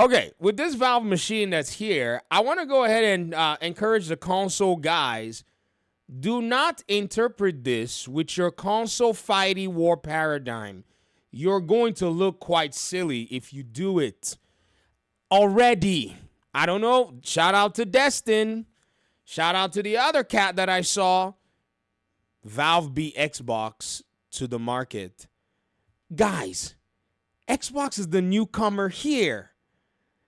Okay, with this Valve machine that's here, I want to go ahead and encourage the console guys. Do not interpret this with your console fighty war paradigm. You're going to look quite silly if you do it. Already, I don't know, shout out to Destin. Shout out to the other cat that I saw. Valve beat Xbox to the market. Guys, Xbox is the newcomer here.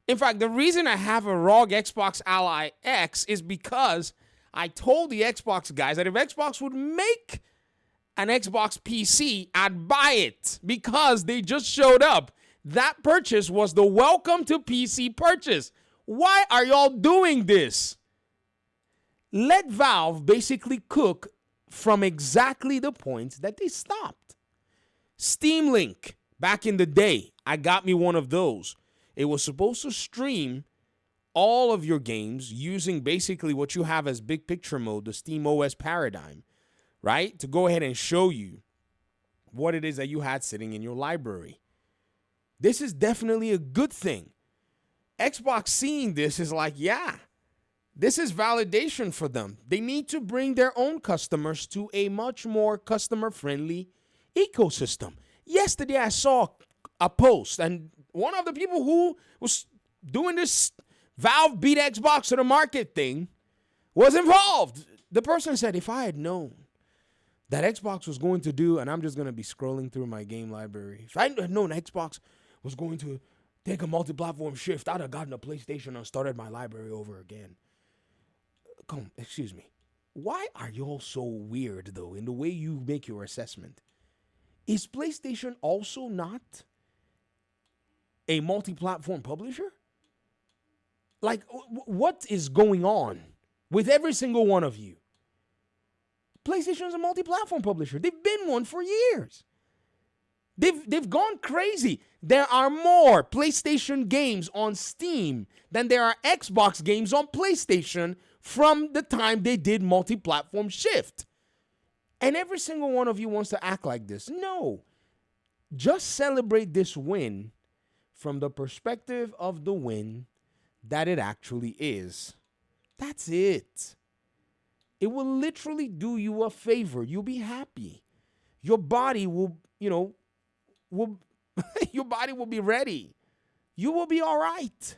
In fact, the reason I have a ROG Xbox Ally X is because I told the Xbox guys that if Xbox would make an Xbox PC, I'd buy it because they just showed up. That purchase was the welcome to PC purchase. Why are y'all doing this? Let Valve basically cook from exactly the point that they stopped. Steam Link, back in the day, I got me one of those. It was supposed to stream all of your games using basically what you have as big picture mode, the Steam OS paradigm, right? To go ahead and show you what it is that you had sitting in your library. This is definitely a good thing. Xbox seeing this is like, yeah, this is validation for them. They need to bring their own customers to a much more customer-friendly ecosystem. Yesterday, I saw a post, and one of the people who was doing this Valve beat Xbox to the market thing was involved. The person said, if I had known that Xbox was going to do, and I'm just going to be scrolling through my game library, if I had known Xbox was going to take a multi-platform shift, I'd have gotten a PlayStation and started my library over again. Excuse me. Why are y'all so weird, though, in the way you make your assessment? Is PlayStation also not a multi-platform publisher? Like, what is going on with every single one of you? PlayStation is a multi-platform publisher. They've been one for years. They've gone crazy. There are more PlayStation games on Steam than there are Xbox games on PlayStation from the time they did multi-platform shift. And every single one of you wants to act like this. No. Just celebrate this win from the perspective of the win that it actually is. That's it. It will literally do you a favor. You'll be happy. Your body will, your body will be ready. You will be all right.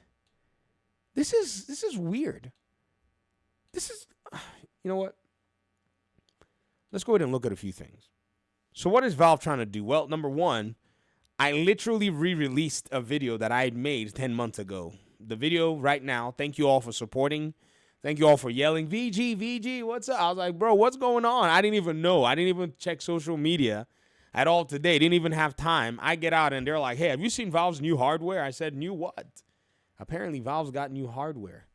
This is weird. This is, you know what? Let's go ahead and look at a few things. So what is Valve trying to do? Well, number one, I literally re-released a video that I had made 10 months ago. The video right now, thank you all for supporting. Thank you all for yelling, VG, what's up? I was like, bro, what's going on? I didn't even know. I didn't even check social media at all today. Didn't even have time. I get out and they're like, hey, have you seen Valve's new hardware? I said, new what? Apparently Valve's got new hardware.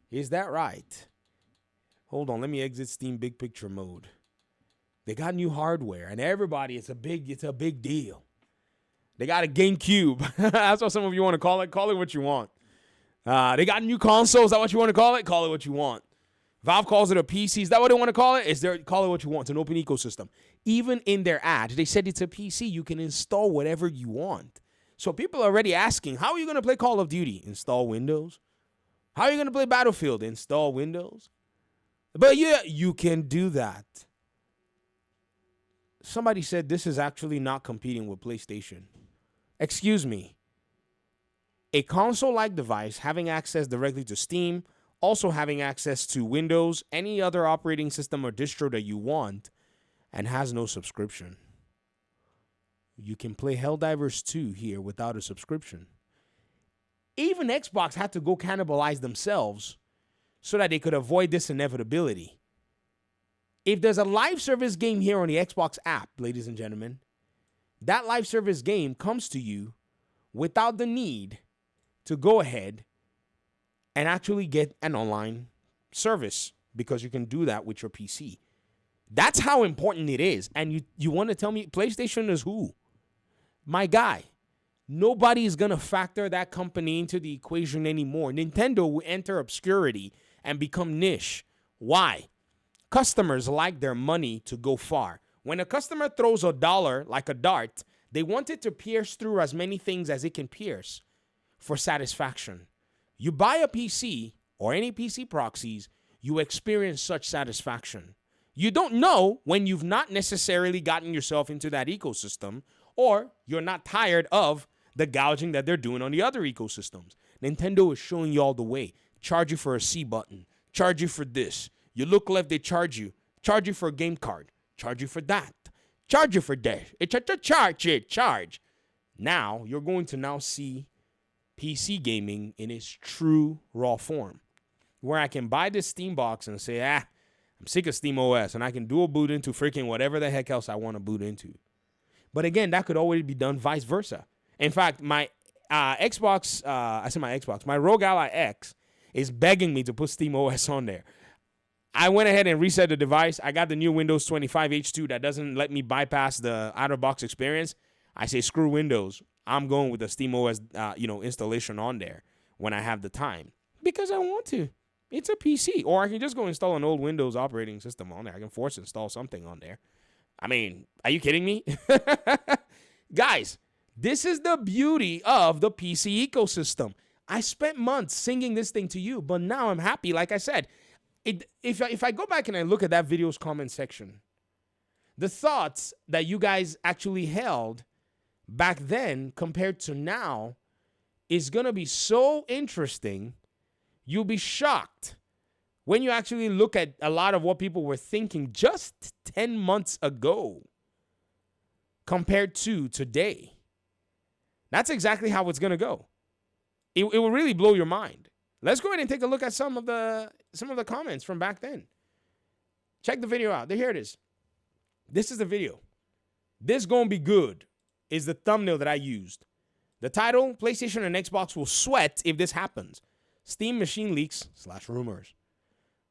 Is that right? Hold on, let me exit Steam big picture mode. They got new hardware, and everybody, it's a big deal. They got a GameCube. That's what some of you want to call it. Call it what you want. They got new consoles. Is that what you want to call it? Call it what you want. Valve calls it a PC. Is that what they want to call it? Call it what you want. It's an open ecosystem. Even in their ad, they said it's a PC. You can install whatever you want. So people are already asking, how are you going to play Call of Duty? Install Windows. How are you going to play Battlefield? Install Windows. But yeah, you can do that. Somebody said this is actually not competing with PlayStation. Excuse me. A console-like device having access directly to Steam, also having access to Windows, any other operating system or distro that you want, and has no subscription. You can play Helldivers 2 here without a subscription. Even Xbox had to go cannibalize themselves so that they could avoid this inevitability. If there's a live service game here on the Xbox app, ladies and gentlemen, that live service game comes to you without the need to go ahead and actually get an online service because you can do that with your PC. That's how important it is. And you want to tell me PlayStation is who? My guy. Nobody is going to factor that company into the equation anymore. Nintendo will enter obscurity and become niche. Why? Customers like their money to go far. When a customer throws $1 like a dart, they want it to pierce through as many things as it can pierce. for satisfaction. You buy a PC or any PC proxies, you experience such satisfaction. You don't know when you've not necessarily gotten yourself into that ecosystem, or you're not tired of the gouging that they're doing on the other ecosystems. Nintendo is showing you all the way. Charge you for a C button. Charge you for this. You look left, they charge you. Charge you for a game card. Charge you for that. Charge you for that. Charge. Now, you're going to now see PC gaming in its true raw form, where I can buy this Steam box and say, I'm sick of Steam OS, and I can dual boot into freaking whatever the heck else I want to boot into. But again, that could always be done vice versa. In fact, my Xbox, my Rogue Ally X is begging me to put Steam OS on there. I went ahead and reset the device. I got the new Windows 25 H2 that doesn't let me bypass the out-of-box experience. I say, screw Windows. I'm going with the Steam OS, installation on there when I have the time, because I want to. It's a PC, or I can just go install an old Windows operating system on there. I can force install something on there. I mean, are you kidding me? Guys, this is the beauty of the PC ecosystem. I spent months singing this thing to you, but now I'm happy. Like I said, if I go back and I look at that video's comment section, the thoughts that you guys actually held back then compared to now is going to be so interesting. You'll be shocked when you actually look at a lot of what people were thinking just 10 months ago compared to today. That's exactly how it's going to go. It will really blow your mind. Let's go ahead and take a look at some of the comments from back then. Check the video out. Here it is. This is the video. This gonna be good is the thumbnail that I used. The title, PlayStation and Xbox will sweat if this happens. Steam machine leaks / rumors.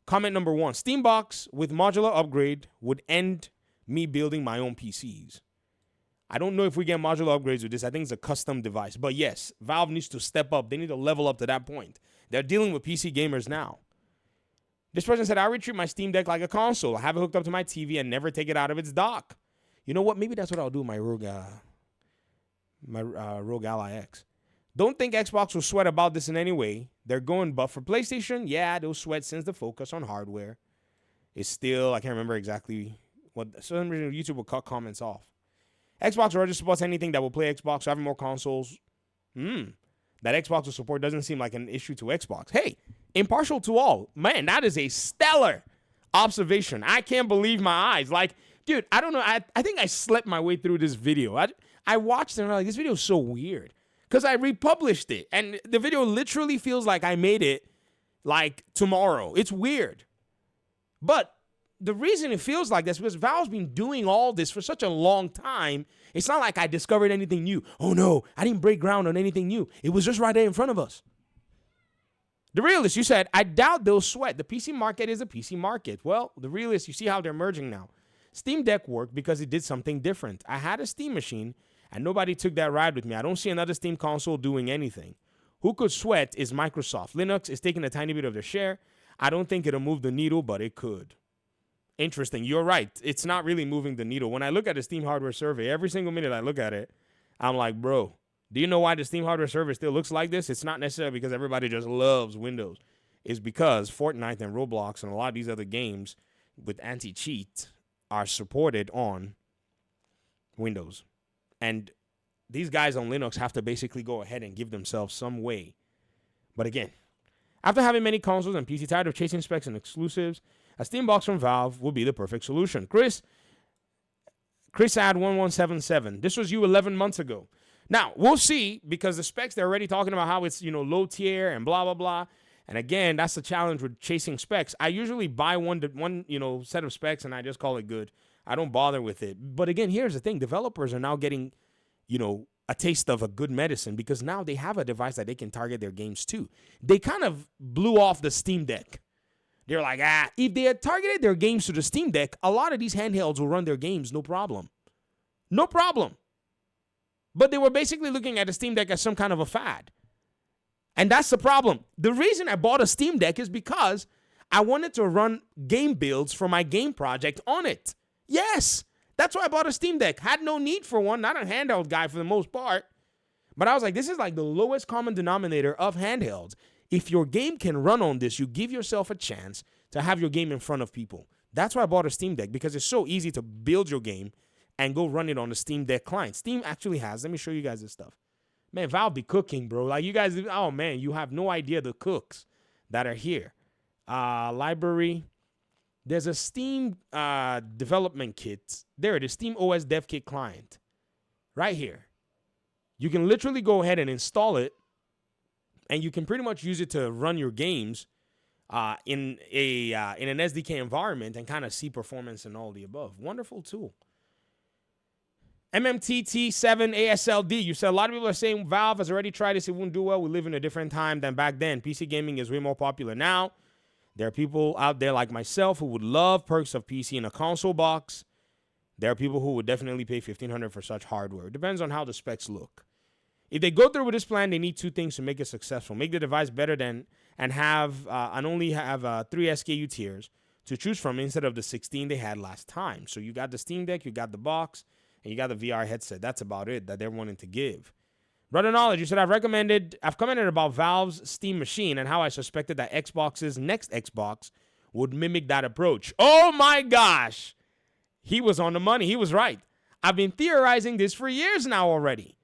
Comment number 1. Steambox with modular upgrade would end me building my own PCs. I don't know if we get modular upgrades with this. I think it's a custom device. But yes, Valve needs to step up. They need to level up to that point. They're dealing with PC gamers now. This person said, I would treat my Steam Deck like a console. I have it hooked up to my TV and never take it out of its dock. You know what? Maybe that's what I'll do with my Rogue Ally X. Don't think Xbox will sweat about this in any way. They're going, but for PlayStation, yeah, they'll sweat since the focus on hardware is still, I can't remember exactly what, so YouTube will cut comments off. Xbox already supports anything that will play Xbox, so having more consoles that Xbox will support doesn't seem like an issue to Xbox. Hey, impartial to all. Man, that is a stellar observation. I can't believe my eyes. Like, dude, I don't know. I think I slept my way through this video. I watched it and I'm like, this video is so weird. Because I republished it. And the video literally feels like I made it like tomorrow. It's weird. But the reason it feels like this is because Valve's been doing all this for such a long time. It's not like I discovered anything new. Oh no, I didn't break ground on anything new. It was just right there in front of us. The realist, you said, I doubt they'll sweat. The PC market is a PC market. Well, the realist, you see how they're merging now. Steam Deck worked because it did something different. I had a Steam machine, and nobody took that ride with me. I don't see another Steam console doing anything. Who could sweat is Microsoft. Linux is taking a tiny bit of their share. I don't think it'll move the needle, but it could. Interesting. You're right. It's not really moving the needle. When I look at the Steam hardware survey, every single minute I look at it, I'm like, bro, do you know why the Steam hardware survey still looks like this? It's not necessarily because everybody just loves Windows. It's because Fortnite and Roblox and a lot of these other games with anti-cheat are supported on Windows. And these guys on Linux have to basically go ahead and give themselves some way. But again, after having many consoles and PC tired of chasing specs and exclusives, a Steam box from Valve will be the perfect solution. Chris ad 1177. This was you 11 months ago. Now, we'll see, because the specs, they're already talking about how it's, low tier and blah, blah, blah. And again, that's the challenge with chasing specs. I usually buy one set of specs and I just call it good. I don't bother with it. But again, here's the thing. Developers are now getting, a taste of a good medicine, because now they have a device that they can target their games to. They kind of blew off the Steam Deck. They're like, if they had targeted their games to the Steam Deck, a lot of these handhelds will run their games, no problem. No problem. But they were basically looking at the Steam Deck as some kind of a fad. And that's the problem. The reason I bought a Steam Deck is because I wanted to run game builds for my game project on it. Yes, that's why I bought a Steam Deck. Had no need for one, not a handheld guy for the most part. But I was like, this is like the lowest common denominator of handhelds. If your game can run on this, you give yourself a chance to have your game in front of people. That's why I bought a Steam Deck, because it's so easy to build your game and go run it on the Steam Deck client. Steam actually has, let me show you guys this stuff. Man, Valve be cooking, bro. Like you guys, oh man, you have no idea the cooks that are here. Library. There's a Steam development kit. There it is, Steam OS Dev Kit client. Right here. You can literally go ahead and install it, and you can pretty much use it to run your games in an SDK environment and kind of see performance and all the above. Wonderful tool. MMTT7 ASLD. You said a lot of people are saying Valve has already tried this. It wouldn't do well. We live in a different time than back then. PC gaming is way more popular now. There are people out there like myself who would love perks of PC in a console box. There are people who would definitely pay $1,500 for such hardware. It depends on how the specs look. If they go through with this plan, they need two things to make it successful. Make the device better than and only have 3 SKU tiers to choose from instead of the 16 they had last time. So you got the Steam Deck, you got the box, and you got the VR headset. That's about it that they're wanting to give. Brother Knowledge, you said I've commented about Valve's Steam Machine and how I suspected that Xbox's next Xbox would mimic that approach. Oh my gosh. He was on the money. He was right. I've been theorizing this for years now already.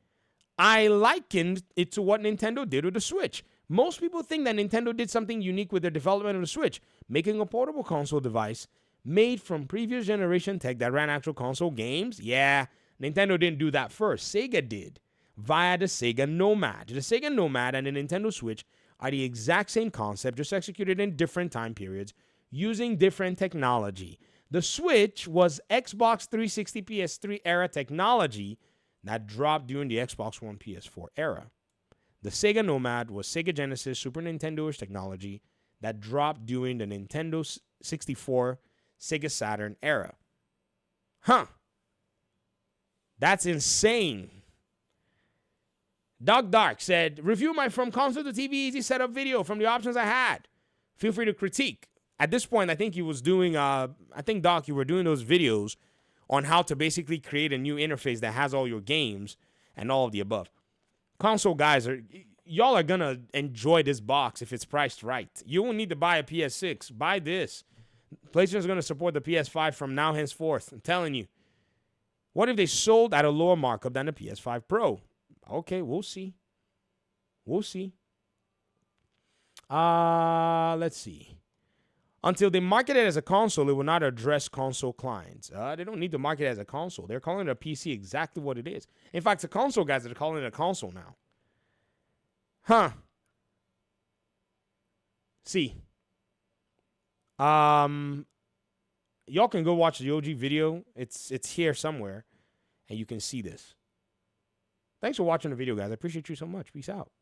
I likened it to what Nintendo did with the Switch. Most people think that Nintendo did something unique with their development of the Switch, making a portable console device made from previous generation tech that ran actual console games. Yeah, Nintendo didn't do that first. Sega did, via the Sega Nomad. The Sega Nomad and the Nintendo Switch are the exact same concept, just executed in different time periods, using different technology. The Switch was Xbox 360 PS3 era technology that dropped during the Xbox One PS4 era. The Sega Nomad was Sega Genesis Super Nintendo-ish technology that dropped during the Nintendo 64 Sega Saturn era. Huh. That's insane. Doug Dark said, review my From Console to TV Easy setup video from the options I had. Feel free to critique. At this point, I think he was doing, Doc, you were doing those videos on how to basically create a new interface that has all your games and all of the above. Console guys, y'all are going to enjoy this box if it's priced right. You won't need to buy a PS6. Buy this. PlayStation's going to support the PS5 from now henceforth. I'm telling you. What if they sold at a lower markup than the PS5 Pro? Okay, we'll see. We'll see. Let's see. Until they market it as a console, it will not address console clients. They don't need to market it as a console. They're calling it a PC exactly what it is. In fact, the console guys are calling it a console now. Huh. See. Y'all can go watch the OG video. It's here somewhere, and you can see this. Thanks for watching the video, guys. I appreciate you so much. Peace out.